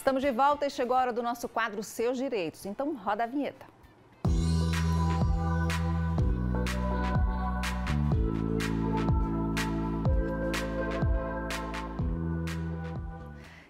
Estamos de volta e chegou a hora do nosso quadro Seus Direitos. Então, roda a vinheta.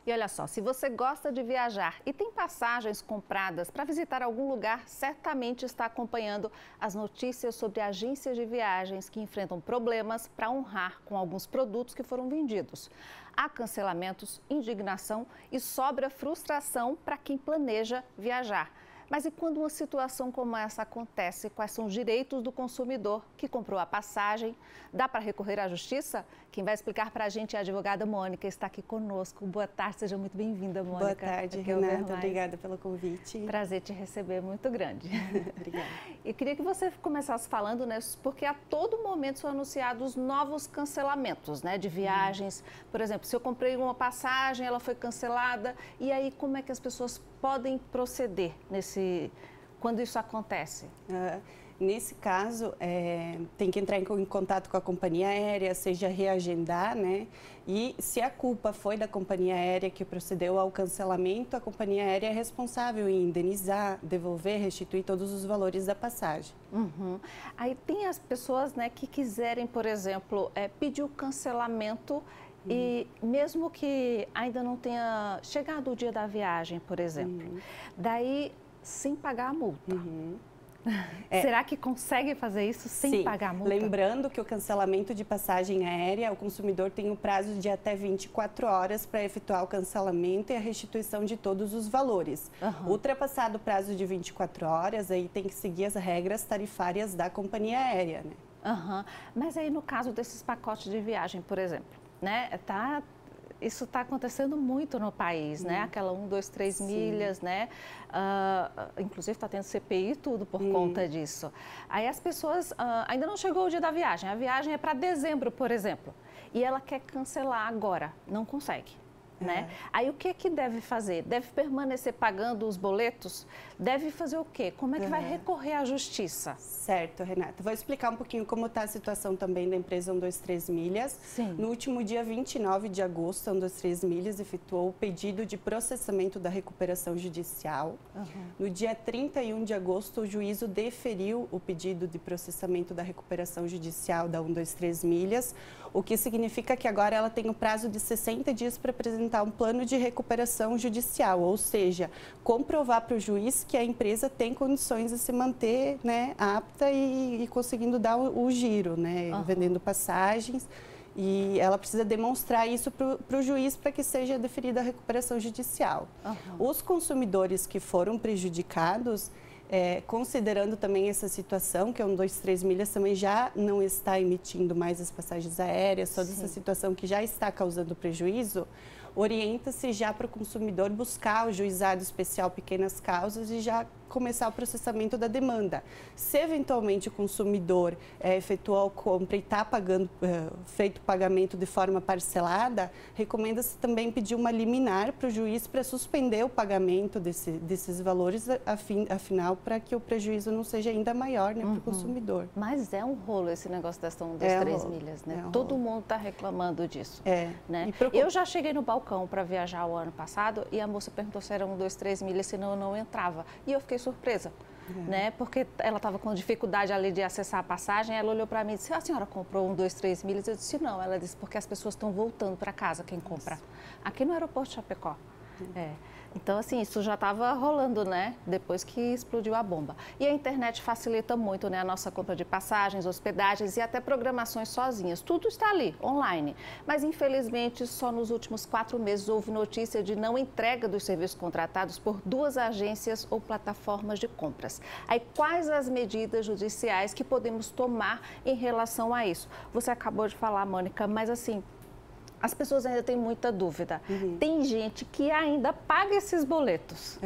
E olha só, se você gosta de viajar e tem passagens compradas para visitar algum lugar, certamente está acompanhando as notícias sobre agências de viagens que enfrentam problemas para honrar com alguns produtos que foram vendidos. Há cancelamentos, indignação e sobra frustração para quem planeja viajar. Mas e quando uma situação como essa acontece, quais são os direitos do consumidor que comprou a passagem? Dá para recorrer à justiça? Quem vai explicar para a gente é a advogada Mônica, está aqui conosco. Boa tarde, seja muito bem-vinda, Mônica. Boa tarde, Renata. Obrigada pelo convite. Prazer te receber, muito grande. Obrigada. E queria que você começasse falando, né, porque a todo momento são anunciados novos cancelamentos, né, de viagens. Por exemplo, se eu comprei uma passagem, ela foi cancelada, e aí como é que as pessoas podem proceder quando isso acontece? Nesse caso, tem que entrar em contato com a companhia aérea, seja reagendar, né? E se a culpa foi da companhia aérea que procedeu ao cancelamento, a companhia aérea é responsável em indenizar, devolver, restituir todos os valores da passagem. Uhum. Aí tem as pessoas, né, que quiserem, por exemplo, pedir o cancelamento e mesmo que ainda não tenha chegado o dia da viagem, por exemplo, daí sem pagar a multa. Será que consegue fazer isso sem pagar a multa? Lembrando que o cancelamento de passagem aérea, o consumidor tem o prazo de até 24 horas para efetuar o cancelamento e a restituição de todos os valores. Ultrapassado o prazo de 24 horas, aí tem que seguir as regras tarifárias da companhia aérea, né? Mas aí no caso desses pacotes de viagem, por exemplo, né, isso está acontecendo muito no país, né? Aquela 1, 2, 3 milhas, né? Inclusive está tendo CPI e tudo por conta disso. Aí as pessoas, ainda não chegou o dia da viagem, a viagem é para dezembro, por exemplo, e ela quer cancelar agora, não consegue. Né? Aí o que deve fazer? Deve permanecer pagando os boletos? Deve fazer o quê? Como é que vai recorrer à justiça? Certo, Renata. Vou explicar um pouquinho como está a situação também da empresa 123 Milhas. Sim. No último dia 29 de agosto, a 123 Milhas efetuou o pedido de processamento da recuperação judicial. No dia 31 de agosto, o juízo deferiu o pedido de processamento da recuperação judicial da 123 Milhas, o que significa que agora ela tem o prazo de 60 dias para apresentar um plano de recuperação judicial, ou seja, comprovar para o juiz que a empresa tem condições de se manter, né, apta e conseguindo dar o giro, né, vendendo passagens. E ela precisa demonstrar isso para o juiz para que seja deferida a recuperação judicial. Os consumidores que foram prejudicados, considerando também essa situação, que a 123 Milhas também já não está emitindo mais as passagens aéreas, toda essa situação que já está causando prejuízo, orienta-se já para o consumidor buscar o juizado especial pequenas causas e já começar o processamento da demanda. Se eventualmente o consumidor efetuou a compra e está pagando, feito o pagamento de forma parcelada, recomenda-se também pedir uma liminar para o juiz para suspender o pagamento desses valores, afinal, para que o prejuízo não seja ainda maior, né, para o consumidor. Mas é um rolo esse negócio das 123 milhas, né? Todo mundo está reclamando disso. Né? Eu já cheguei no balcão para viajar o ano passado e a moça perguntou se era 123 milhas, senão eu não entrava. E eu fiquei surpresa, né? Porque ela estava com dificuldade ali de acessar a passagem, ela olhou para mim e disse, a senhora comprou 123 milhas? Eu disse, não. Ela disse, porque as pessoas estão voltando para casa, quem compra. Aqui no aeroporto de Chapecó. Então, assim, isso já estava rolando, né? Depois que explodiu a bomba. E a internet facilita muito, né? A nossa compra de passagens, hospedagens e até programações sozinhas. Tudo está ali, online. Mas, infelizmente, só nos últimos 4 meses houve notícia de não entrega dos serviços contratados por 2 agências ou plataformas de compras. Aí, quais as medidas judiciais que podemos tomar em relação a isso? Você acabou de falar, Mônica, mas assim, as pessoas ainda têm muita dúvida. Tem gente que ainda paga esses boletos.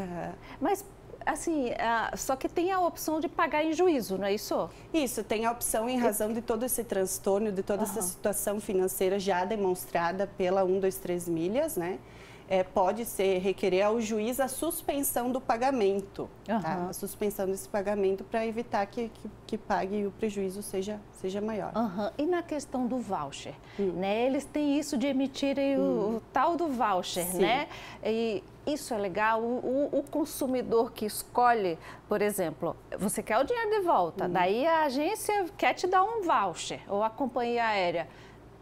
Mas, assim, só que tem a opção de pagar em juízo, não é isso? Isso, tem a opção em razão de todo esse transtorno, de toda essa situação financeira já demonstrada pela 123 Milhas, né? pode requerer ao juiz a suspensão do pagamento, tá? A suspensão desse pagamento para evitar que pague e o prejuízo seja maior. E na questão do voucher, né? Eles têm isso de emitirem o tal do voucher, sim, né? E isso é legal, o consumidor que escolhe, por exemplo, você quer o dinheiro de volta, daí a agência quer te dar um voucher, ou a companhia aérea.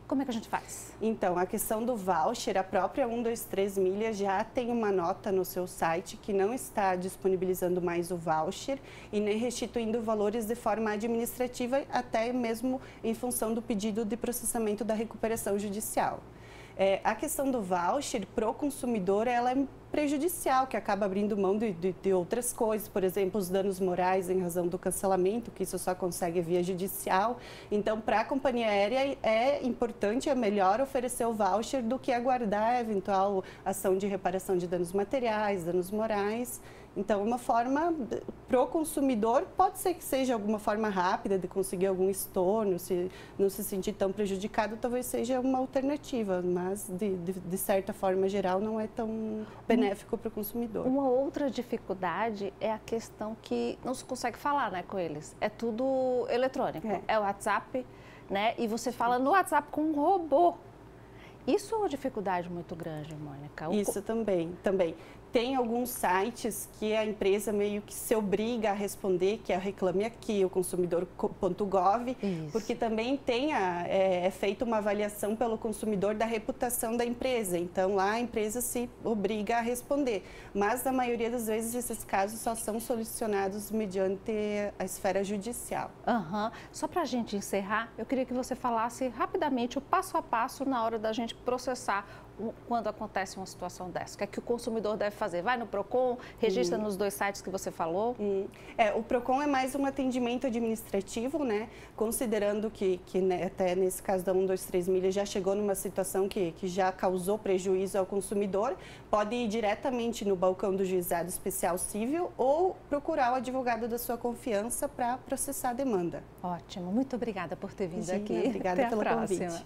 Como é que a gente faz? Então, a questão do voucher, a própria 123 Milhas já tem uma nota no seu site que não está disponibilizando mais o voucher e nem restituindo valores de forma administrativa, até mesmo em função do pedido de processamento da recuperação judicial. A questão do voucher, para o consumidor, ela é prejudicial, que acaba abrindo mão de outras coisas, por exemplo, os danos morais em razão do cancelamento, que isso só consegue via judicial. Então, para a companhia aérea, é importante, é melhor oferecer o voucher do que aguardar a eventual ação de reparação de danos materiais, danos morais. Então, uma forma, para o consumidor, pode ser que seja alguma forma rápida de conseguir algum estorno, se não se sentir tão prejudicado, talvez seja uma alternativa, mas de certa forma geral não é tão benéfico para o consumidor. Uma outra dificuldade é a questão que não se consegue falar, né, com eles. É tudo eletrônico, é o WhatsApp, né, e você fala no WhatsApp com um robô. Isso é uma dificuldade muito grande, Mônica. Isso também. Tem alguns sites que a empresa meio que se obriga a responder, que é o Reclame Aqui, o consumidor.gov, porque também é feita uma avaliação pelo consumidor da reputação da empresa. Então, lá a empresa se obriga a responder. Mas, na maioria das vezes, esses casos só são solucionados mediante a esfera judicial. Só para a gente encerrar, eu queria que você falasse rapidamente o passo a passo na hora da gente processar quando acontece uma situação dessa. O que é que o consumidor deve fazer? Vai no PROCON, registra nos 2 sites que você falou? O PROCON é mais um atendimento administrativo, né? Considerando que né, até nesse caso da 123 Milhas já chegou numa situação que já causou prejuízo ao consumidor, pode ir diretamente no balcão do Juizado Especial Civil ou procurar o advogado da sua confiança para processar a demanda. Ótimo, muito obrigada por ter vindo aqui. Obrigada pelo convite.